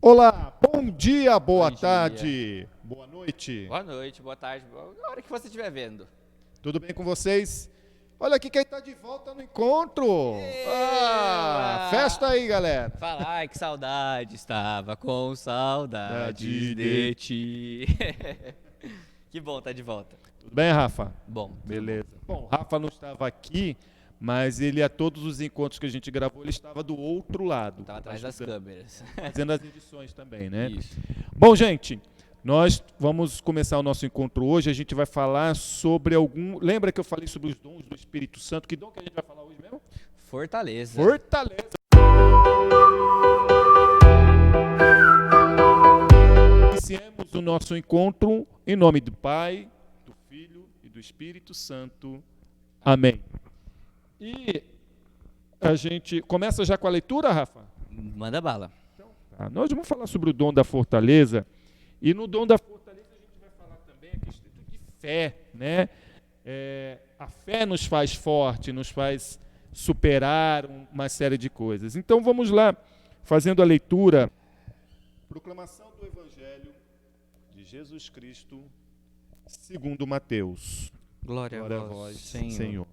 Olá, bom dia, boa Bom tarde, dia. boa noite. Boa noite, boa tarde, a hora que você estiver vendo. Tudo bem com vocês? Olha aqui quem está de volta no encontro. Eba! Festa aí, galera. Fala, ai, que saudade, estava com saudades de ti. Que bom tá de volta. Tudo bem, Rafa? Bom, Beleza. Bom, o Rafa não estava aqui, mas ele, a todos os encontros que a gente gravou, ele estava do outro lado. Estava atrás das câmeras. Fazendo as edições também, né? Isso. Bom, gente, nós vamos começar o nosso encontro hoje. A gente vai falar sobre algum... Lembra que eu falei sobre os dons do Espírito Santo? Que dom que a gente vai falar hoje mesmo? Fortaleza. Fortaleza. Iniciemos o nosso encontro em nome do Pai, do Filho e do Espírito Santo. Amém. E a gente começa já com a leitura, Rafa? Manda bala. Tá, nós vamos falar sobre o dom da fortaleza. E no dom da fortaleza a gente vai falar também a questão de fé, né? A fé nos faz forte, nos faz superar uma série de coisas. Então vamos lá, fazendo a leitura. Proclamação do Evangelho de Jesus Cristo, segundo Mateus. Glória Glória a vós, Senhor. Senhor.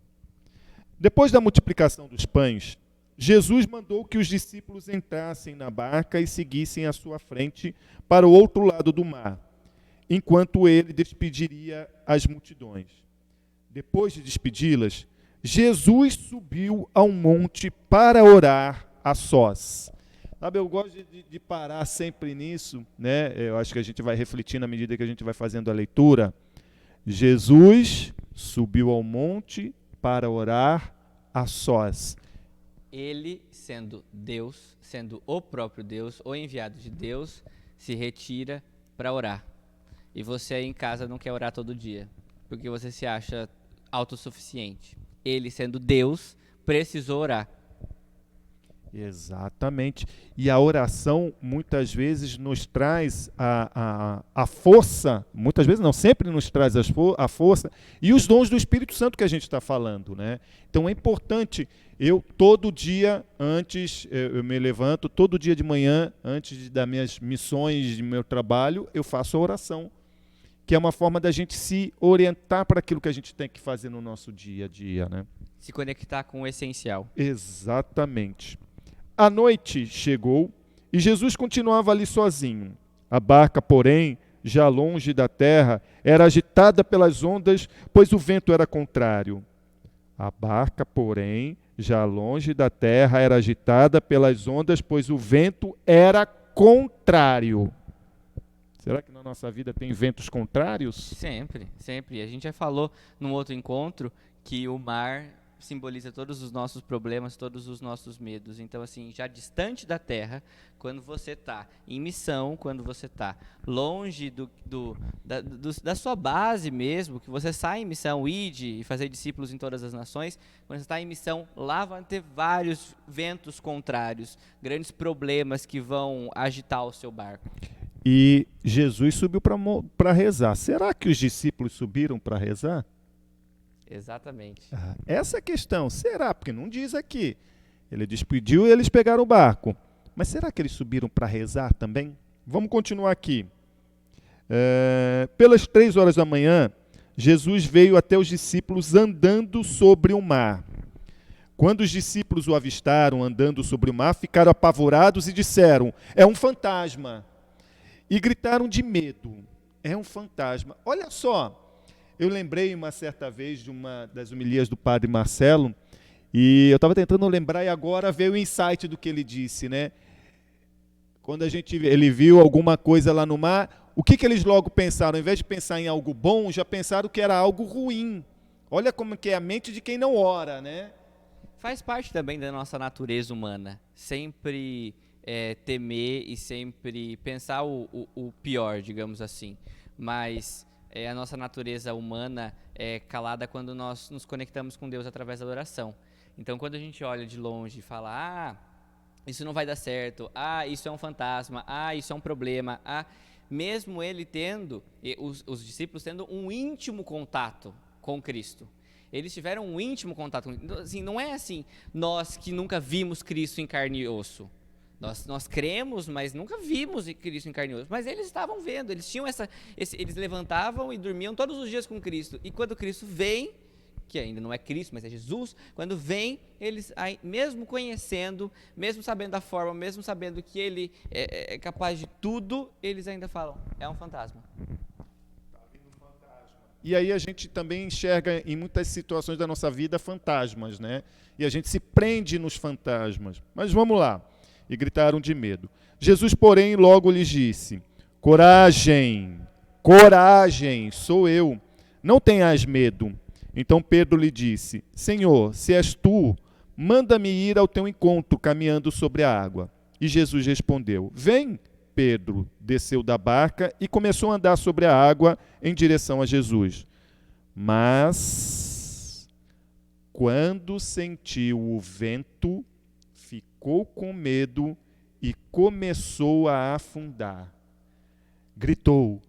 Depois da multiplicação dos pães, Jesus mandou que os discípulos entrassem na barca e seguissem à sua frente para o outro lado do mar, enquanto ele despediria as multidões. Depois de despedi-las, Jesus subiu ao monte para orar a sós. Sabe, eu gosto de parar sempre nisso, né? Eu acho que a gente vai refletir na medida que a gente vai fazendo a leitura. Jesus subiu ao monte para orar a sós. Ele, sendo Deus, sendo o próprio Deus, o enviado de Deus, se retira para orar. E você aí em casa não quer orar todo dia, porque você se acha autossuficiente. Ele, sendo Deus, precisou orar. Exatamente. E a oração muitas vezes nos traz a força, muitas vezes não, sempre nos traz a força e os dons do Espírito Santo que a gente está falando, né? Então é importante, eu todo dia antes, eu me levanto, todo dia de manhã, antes das minhas missões, de meu trabalho, eu faço a oração, que é uma forma da gente se orientar para aquilo que a gente tem que fazer no nosso dia a dia, né? Se conectar com o essencial. Exatamente. A noite chegou e Jesus continuava ali sozinho. A barca, porém, já longe da terra, era agitada pelas ondas, pois o vento era contrário. A barca, porém, já longe da terra, era agitada pelas ondas, pois o vento era contrário. Será que na nossa vida tem ventos contrários? Sempre, sempre. A gente já falou num outro encontro que o mar simboliza todos os nossos problemas, todos os nossos medos. Então, assim, já distante da terra, quando você está em missão, quando você está longe da sua base mesmo, que você sai em missão, ide e fazer discípulos em todas as nações, quando você está em missão, lá vão ter vários ventos contrários, grandes problemas que vão agitar o seu barco. E Jesus subiu para rezar. Será que os discípulos subiram para rezar? Exatamente. Essa é a questão. Será? Porque não diz aqui. Ele despediu e eles pegaram o barco. Mas será que eles subiram para rezar também? Vamos continuar aqui. Pelas 3 horas da manhã, Jesus veio até os discípulos andando sobre o mar. Quando os discípulos o avistaram andando sobre o mar, ficaram apavorados e disseram: é um fantasma. E gritaram de medo. É um fantasma. Olha só. Eu lembrei uma certa vez de uma das homilias do padre Marcelo, e eu estava tentando lembrar, e agora veio o insight do que ele disse, né? Quando ele viu alguma coisa lá no mar, o que eles logo pensaram? Ao invés de pensar em algo bom, já pensaram que era algo ruim. Olha como que é a mente de quem não ora, né? Faz parte também da nossa natureza humana, sempre temer e sempre pensar o pior, digamos assim, mas a nossa natureza humana é calada quando nós nos conectamos com Deus através da oração. Então, quando a gente olha de longe e fala, isso não vai dar certo, isso é um fantasma, isso é um problema, mesmo ele tendo, os discípulos tendo um íntimo contato com Cristo. Eles tiveram um íntimo contato com Cristo. Assim, não é assim, nós que nunca vimos Cristo em carne e osso. Nós cremos, mas nunca vimos Cristo em carne e osso. Mas eles estavam vendo, eles tinham eles levantavam e dormiam todos os dias com Cristo. E quando Cristo vem, que ainda não é Cristo, mas é Jesus, quando vem, eles, mesmo conhecendo, mesmo sabendo da forma, mesmo sabendo que ele é capaz de tudo, eles ainda falam, é um fantasma. E aí a gente também enxerga em muitas situações da nossa vida fantasmas, né? E a gente se prende nos fantasmas. Mas vamos lá. E gritaram de medo. Jesus, porém, logo lhes disse: coragem, coragem, sou eu, não tenhas medo. Então Pedro lhe disse: Senhor, se és tu, manda-me ir ao teu encontro, caminhando sobre a água. E Jesus respondeu: vem. Pedro desceu da barca e começou a andar sobre a água em direção a Jesus. Mas, quando sentiu o vento, ficou com medo e começou a afundar. Gritou: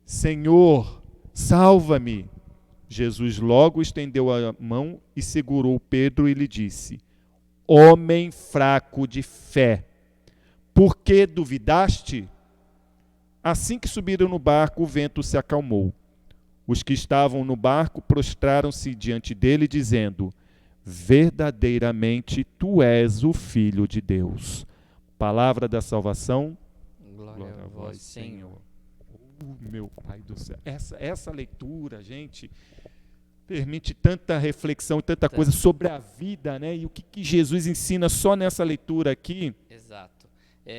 Senhor, salva-me! Jesus logo estendeu a mão e segurou Pedro e lhe disse: homem fraco de fé, por que duvidaste? Assim que subiram no barco, o vento se acalmou. Os que estavam no barco prostraram-se diante dele, dizendo: verdadeiramente tu és o Filho de Deus. Palavra da salvação. Glória a vós, Senhor. Meu Pai do céu. Essa leitura, gente, permite tanta reflexão, tanta coisa sobre a vida, né? E o que Jesus ensina só nessa leitura aqui. Exato.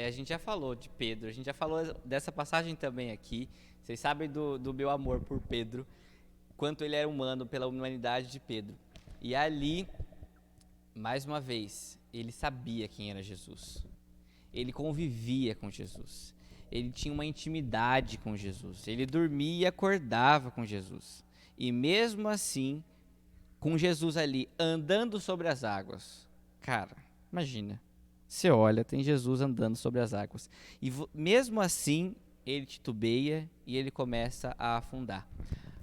A gente já falou de Pedro, a gente já falou dessa passagem também aqui. Vocês sabem do meu amor por Pedro, quanto ele era humano, pela humanidade de Pedro. E ali, mais uma vez, ele sabia quem era Jesus. Ele convivia com Jesus. Ele tinha uma intimidade com Jesus. Ele dormia e acordava com Jesus. E mesmo assim, com Jesus ali, andando sobre as águas. Cara, imagina. Você olha, tem Jesus andando sobre as águas. E mesmo assim, ele titubeia e ele começa a afundar.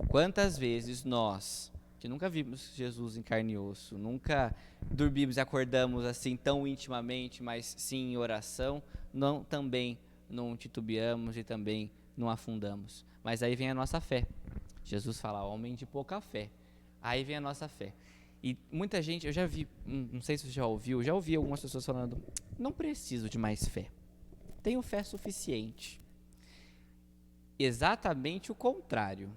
Quantas vezes nós, que nunca vimos Jesus em carne e osso, nunca dormimos e acordamos assim tão intimamente, mas sim em oração, também não titubeamos e também não afundamos. Mas aí vem a nossa fé. Jesus fala, homem de pouca fé. Aí vem a nossa fé. E muita gente, eu já vi, não sei se você já ouvi algumas pessoas falando, não preciso de mais fé, tenho fé suficiente. Exatamente o contrário.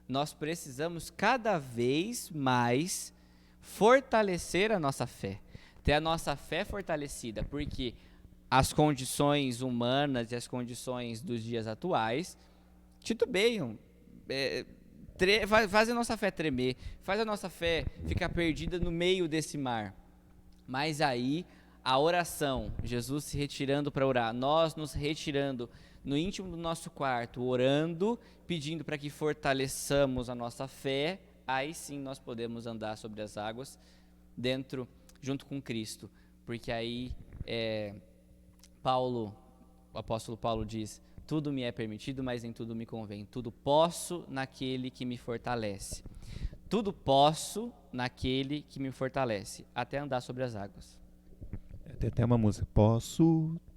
Nós precisamos cada vez mais fortalecer a nossa fé, ter a nossa fé fortalecida, porque as condições humanas e as condições dos dias atuais titubeiam, faz a nossa fé tremer, faz a nossa fé ficar perdida no meio desse mar. Mas aí, a oração, Jesus se retirando para orar, nós nos retirando no íntimo do nosso quarto, orando, pedindo para que fortaleçamos a nossa fé, aí sim nós podemos andar sobre as águas, junto com Cristo. Porque aí, o apóstolo Paulo diz, tudo me é permitido, mas em tudo me convém. Tudo posso naquele que me fortalece. Tudo posso naquele que me fortalece, até andar sobre as águas. Tem até uma música.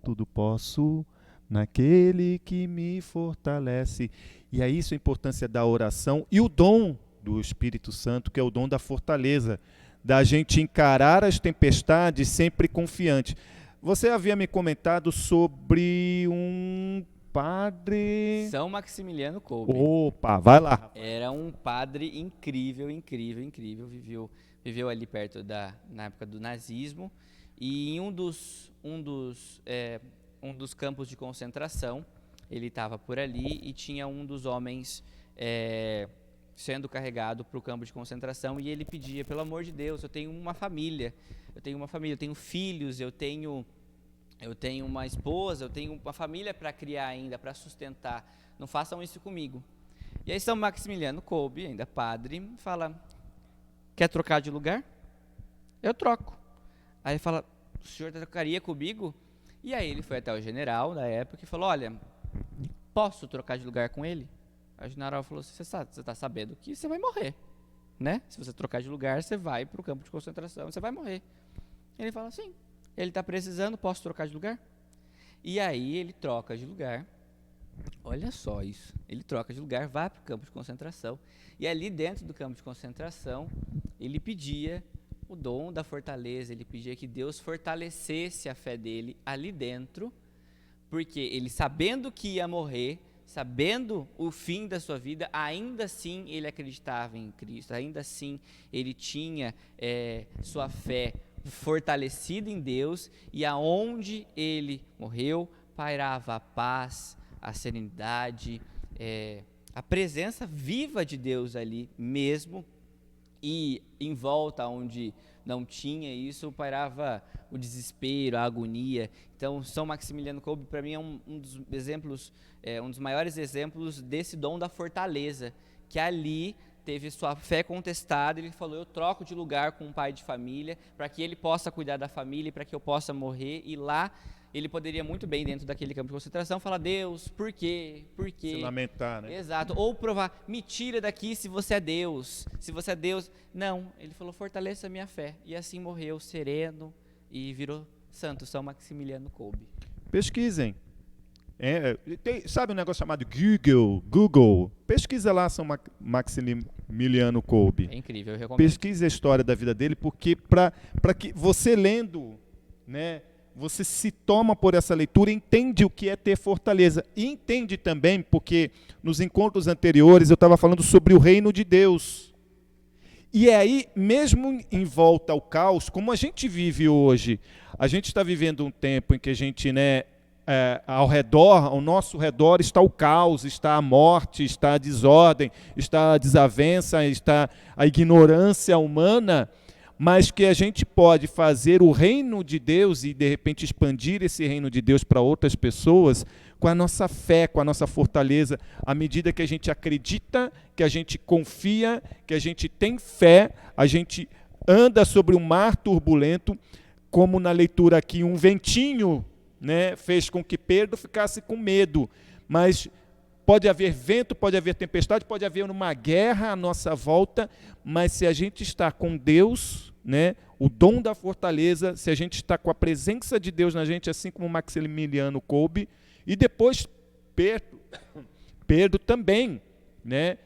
Tudo posso naquele que me fortalece. E é isso a importância da oração e o dom do Espírito Santo, que é o dom da fortaleza, da gente encarar as tempestades sempre confiante. Você havia me comentado sobre um padre... São Maximiliano Kolbe. Opa, vai lá. Era um padre incrível, viveu ali perto na época do nazismo, e em um dos campos de concentração, ele estava por ali e tinha um dos homens sendo carregado para o campo de concentração, e ele pedia, pelo amor de Deus, eu tenho uma família, eu tenho filhos, eu tenho uma esposa, eu tenho uma família para criar ainda, para sustentar, não façam isso comigo. E aí São Maximiliano Kolbe, ainda padre, fala, quer trocar de lugar? Eu troco. Aí ele fala, o senhor trocaria comigo? E aí ele foi até o general da época e falou, olha, posso trocar de lugar com ele? A general falou assim, você tá sabendo que você vai morrer, né? Se você trocar de lugar, você vai para o campo de concentração, você vai morrer. Ele fala, sim, ele está precisando, posso trocar de lugar? E aí ele troca de lugar, olha só isso, ele troca de lugar, vai para o campo de concentração, e ali dentro do campo de concentração, ele pedia o dom da fortaleza, ele pedia que Deus fortalecesse a fé dele ali dentro, porque ele, sabendo que ia morrer, sabendo o fim da sua vida, ainda assim ele acreditava em Cristo, ainda assim ele tinha sua fé fortalecida em Deus, e aonde ele morreu, pairava a paz, a serenidade, a presença viva de Deus ali mesmo, e em volta onde não tinha isso, pairava o desespero, a agonia. Então, São Maximiliano Kolbe, para mim, é um dos exemplos, um dos maiores exemplos desse dom da fortaleza, que ali teve sua fé contestada, ele falou, eu troco de lugar com um pai de família, para que ele possa cuidar da família, para que eu possa morrer, e lá ele poderia muito bem, dentro daquele campo de concentração, falar, Deus, por quê? Por quê? Se lamentar, né? Exato, ou provar, me tira daqui se você é Deus, se você é Deus. Não, ele falou, fortaleça a minha fé, e assim morreu sereno, e virou santo, São Maximiliano Kolbe. Pesquisem. Sabe um negócio chamado Google? Pesquisa lá São Maximiliano Kolbe. É incrível, eu recomendo. Pesquise a história da vida dele, porque para que você lendo, né, você se toma por essa leitura, entende o que é ter fortaleza. E entende também, porque nos encontros anteriores eu estava falando sobre o reino de Deus. E aí, mesmo em volta ao caos, como a gente vive hoje, a gente está vivendo um tempo em que a gente, né, ao nosso redor está o caos, está a morte, está a desordem, está a desavença, está a ignorância humana, mas que a gente pode fazer o reino de Deus e, de repente, expandir esse reino de Deus para outras pessoas com a nossa fé, com a nossa fortaleza, à medida que a gente acredita, que a gente confia, que a gente tem fé, a gente anda sobre um mar turbulento, como na leitura aqui, um ventinho, né, fez com que Pedro ficasse com medo, mas pode haver vento, pode haver tempestade, pode haver uma guerra à nossa volta, mas se a gente está com Deus, né, o dom da fortaleza, se a gente está com a presença de Deus na gente, assim como Maximiliano Kolbe, e depois Pedro também, né,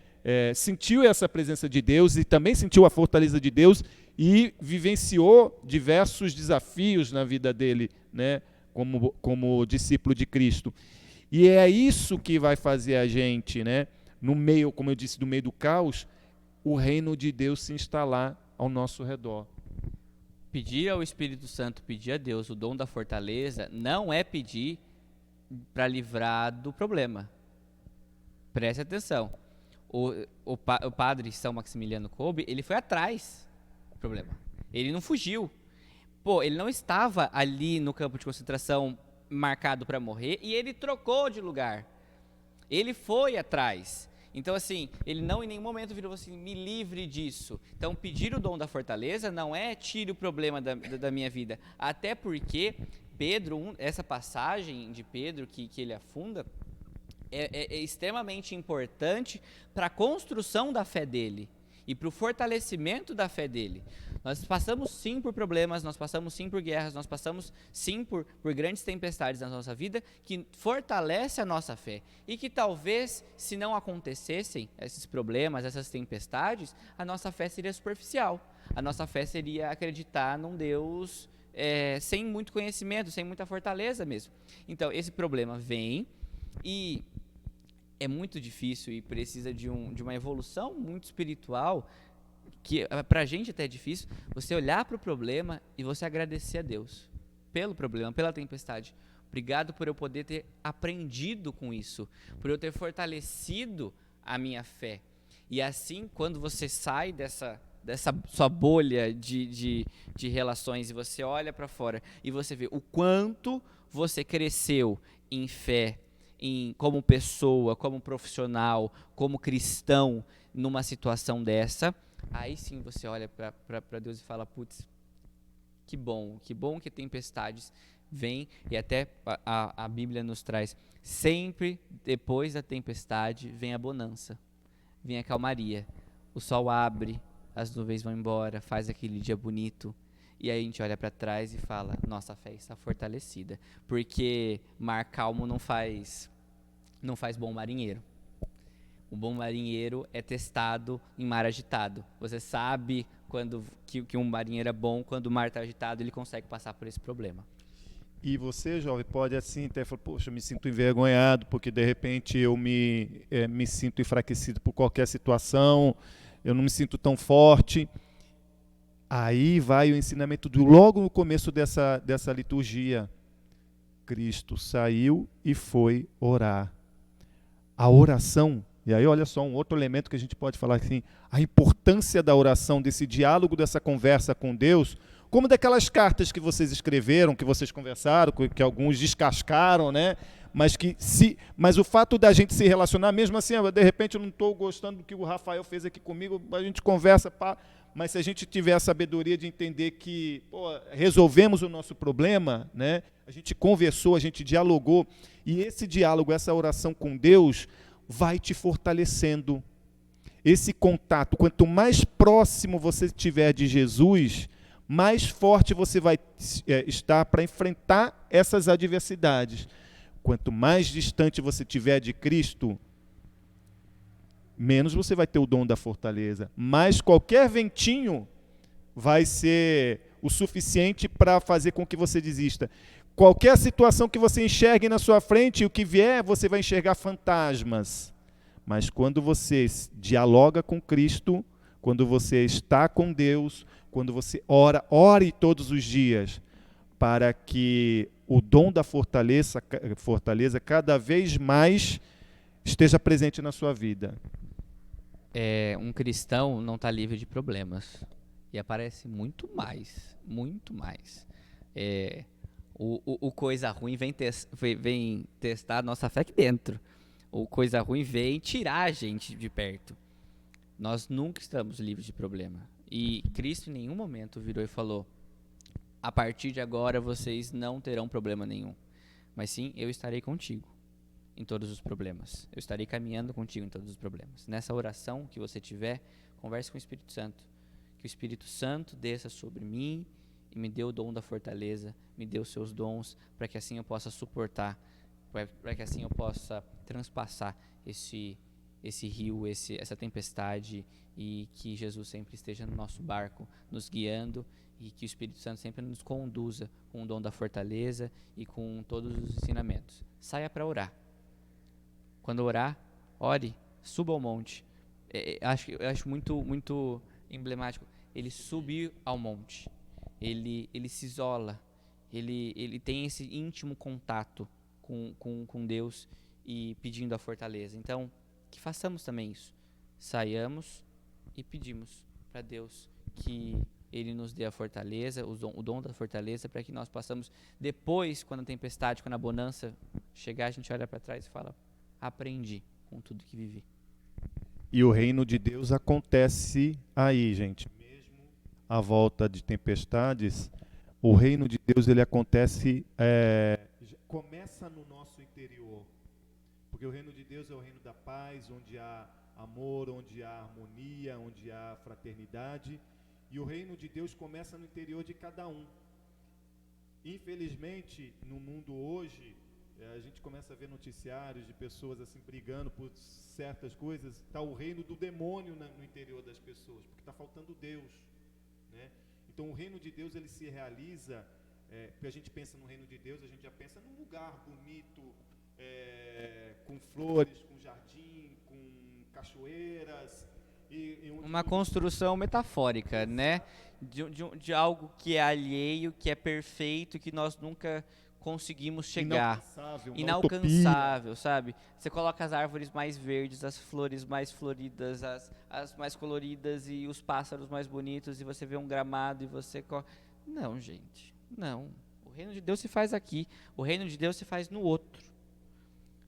sentiu essa presença de Deus e também sentiu a fortaleza de Deus e vivenciou diversos desafios na vida dele, né, como discípulo de Cristo. E é isso que vai fazer a gente, né, no meio, como eu disse, no meio do caos, o reino de Deus se instalar ao nosso redor. Pedir ao Espírito Santo, pedir a Deus o dom da fortaleza, não é pedir para livrar do problema. Preste atenção. O padre São Maximiliano Kolbe, ele foi atrás do problema. Ele não fugiu. Ele não estava ali no campo de concentração marcado para morrer, e ele trocou de lugar. Ele foi atrás. Então, assim, ele não em nenhum momento virou assim, me livre disso. Então, pedir o dom da fortaleza não é tire o problema da minha vida. Até porque Pedro, essa passagem de Pedro que ele afunda, é extremamente importante para a construção da fé dele e para o fortalecimento da fé dele. Nós passamos sim por problemas, nós passamos sim por guerras, nós passamos sim por grandes tempestades na nossa vida, que fortalece a nossa fé. E que talvez, se não acontecessem esses problemas, essas tempestades, a nossa fé seria superficial. A nossa fé seria acreditar num Deus sem muito conhecimento, sem muita fortaleza mesmo. Então, esse problema vem e é muito difícil e precisa de uma evolução muito espiritual, que para a gente até é difícil, você olhar para o problema e você agradecer a Deus pelo problema, pela tempestade. Obrigado por eu poder ter aprendido com isso, por eu ter fortalecido a minha fé. E assim, quando você sai dessa sua bolha de relações e você olha para fora e você vê o quanto você cresceu em fé, como pessoa, como profissional, como cristão, numa situação dessa, aí sim você olha para Deus e fala, putz, que bom que tempestades vem, e até a Bíblia nos traz, sempre depois da tempestade vem a bonança, vem a calmaria. O sol abre, as nuvens vão embora, faz aquele dia bonito, e aí a gente olha para trás e fala, nossa, a fé está fortalecida, porque mar calmo não faz bom marinheiro. O bom marinheiro é testado em mar agitado. Você sabe que um marinheiro é bom, quando o mar está agitado, ele consegue passar por esse problema. E você, jovem, pode assim até falar, poxa, eu me sinto envergonhado, porque de repente eu me sinto enfraquecido por qualquer situação, eu não me sinto tão forte. Aí vai o ensinamento logo no começo dessa liturgia. Cristo saiu e foi orar. A oração, e aí olha só um outro elemento que a gente pode falar assim, a importância da oração, desse diálogo, dessa conversa com Deus, como daquelas cartas que vocês escreveram, que vocês conversaram, que alguns descascaram, né? Mas o fato da gente se relacionar, mesmo assim, de repente eu não estou gostando do que o Rafael fez aqui comigo, a gente conversa, mas se a gente tiver a sabedoria de entender que resolvemos o nosso problema, né? A gente conversou, a gente dialogou, e esse diálogo, essa oração com Deus vai te fortalecendo. Esse contato, quanto mais próximo você estiver de Jesus, mais forte você vai estar para enfrentar essas adversidades. Quanto mais distante você estiver de Cristo, menos você vai ter o dom da fortaleza. Mas qualquer ventinho vai ser o suficiente para fazer com que você desista. Qualquer situação que você enxergue na sua frente, o que vier, você vai enxergar fantasmas. Mas quando você dialoga com Cristo, quando você está com Deus, quando você ore todos os dias, para que o dom da fortaleza cada vez mais esteja presente na sua vida. Um cristão não está livre de problemas. E aparece muito mais, muito mais. O coisa ruim vem testar a nossa fé aqui dentro. O coisa ruim vem tirar a gente de perto. Nós nunca estamos livres de problema. E Cristo em nenhum momento virou e falou, a partir de agora vocês não terão problema nenhum. Mas sim, eu estarei contigo em todos os problemas. Eu estarei caminhando contigo em todos os problemas. Nessa oração que você tiver, converse com o Espírito Santo. Que o Espírito Santo desça sobre mim e me dê o dom da fortaleza, me dê os seus dons, para que assim eu possa suportar, para que assim eu possa transpassar esse rio, essa tempestade, e que Jesus sempre esteja no nosso barco, nos guiando, e que o Espírito Santo sempre nos conduza com o dom da fortaleza e com todos os ensinamentos. Saia para orar. Quando orar, ore, suba ao monte. Eu acho muito emblemático. Ele subir ao monte. Ele se isola. Ele tem esse íntimo contato com Deus e pedindo a fortaleza. Então, que façamos também isso. Saiamos e pedimos para Deus que Ele nos dê a fortaleza, o dom da fortaleza, para que nós possamos, depois, quando a tempestade, quando a bonança chegar, a gente olha para trás e fala, aprendi com tudo que vivi. E o reino de Deus acontece aí, gente. Mesmo à volta de tempestades, o reino de Deus ele acontece, começa no nosso interior. Porque o reino de Deus é o reino da paz, onde há amor, onde há harmonia, onde há fraternidade. E o reino de Deus começa no interior de cada um. Infelizmente, no mundo hoje, a gente começa a ver noticiários de pessoas assim brigando por certas coisas. Está o reino do demônio no interior das pessoas, porque está faltando Deus, né? Então o reino de Deus ele se realiza, porque a gente pensa no reino de Deus, a gente já pensa num lugar bonito, com flores, com jardim, com cachoeiras. Uma construção metafórica, né? De algo que é alheio, que é perfeito, que nós nunca conseguimos chegar. Inalcançável, sabe? Você coloca as árvores mais verdes, as flores mais floridas, as mais coloridas e os pássaros mais bonitos, e você vê um gramado e você... Não, gente, não. O reino de Deus se faz aqui. O reino de Deus se faz no outro.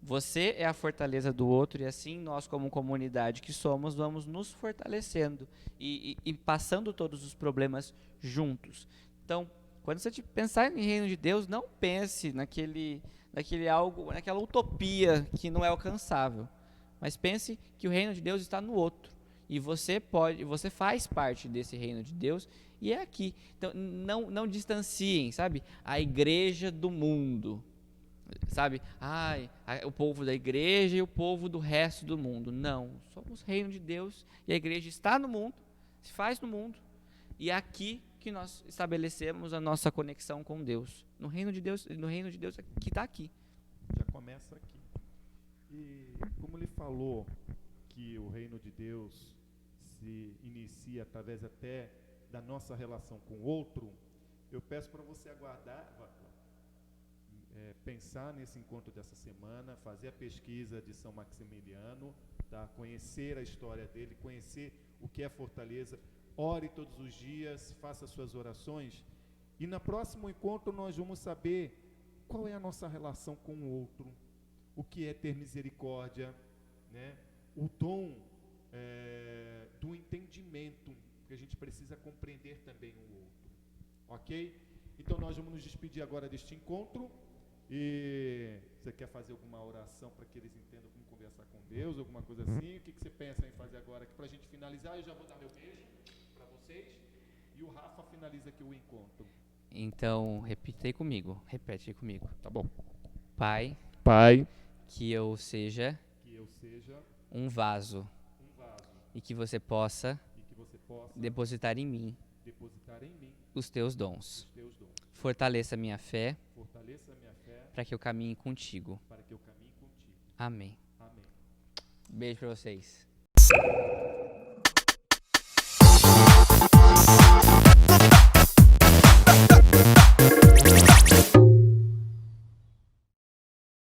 Você é a fortaleza do outro, e assim nós, como comunidade que somos, vamos nos fortalecendo e passando todos os problemas juntos. Então, Quando você pensar em reino de Deus, não pense naquele algo, naquela utopia que não é alcançável, mas pense que o reino de Deus está no outro e você faz parte desse reino de Deus e é aqui. Então não distanciem, sabe? A igreja do mundo, sabe? O povo da igreja e o povo do resto do mundo. Não, somos reino de Deus e a igreja está no mundo, se faz no mundo e é aqui que nós estabelecemos a nossa conexão com Deus. No reino de Deus que está aqui. Já começa aqui. E como ele falou que o reino de Deus se inicia através até da nossa relação com o outro, eu peço para você aguardar, pensar nesse encontro dessa semana, fazer a pesquisa de São Maximiliano, tá? Conhecer a história dele, conhecer o que é Fortaleza. Ore todos os dias, faça suas orações e no próximo encontro nós vamos saber qual é a nossa relação com o outro, o que é ter misericórdia, né? O dom do entendimento, que a gente precisa compreender também o outro, ok? Então nós vamos nos despedir agora deste encontro e você quer fazer alguma oração para que eles entendam como conversar com Deus, alguma coisa assim? O que você pensa em fazer agora aqui para a gente finalizar? Eu já vou dar meu beijo para vocês e o Rafa finaliza aqui o encontro. Então, repete comigo. Tá bom. Pai, que eu seja um vaso e que você possa depositar em mim os teus dons. Fortaleça minha fé para que eu caminhe contigo. Amém. Beijo para vocês.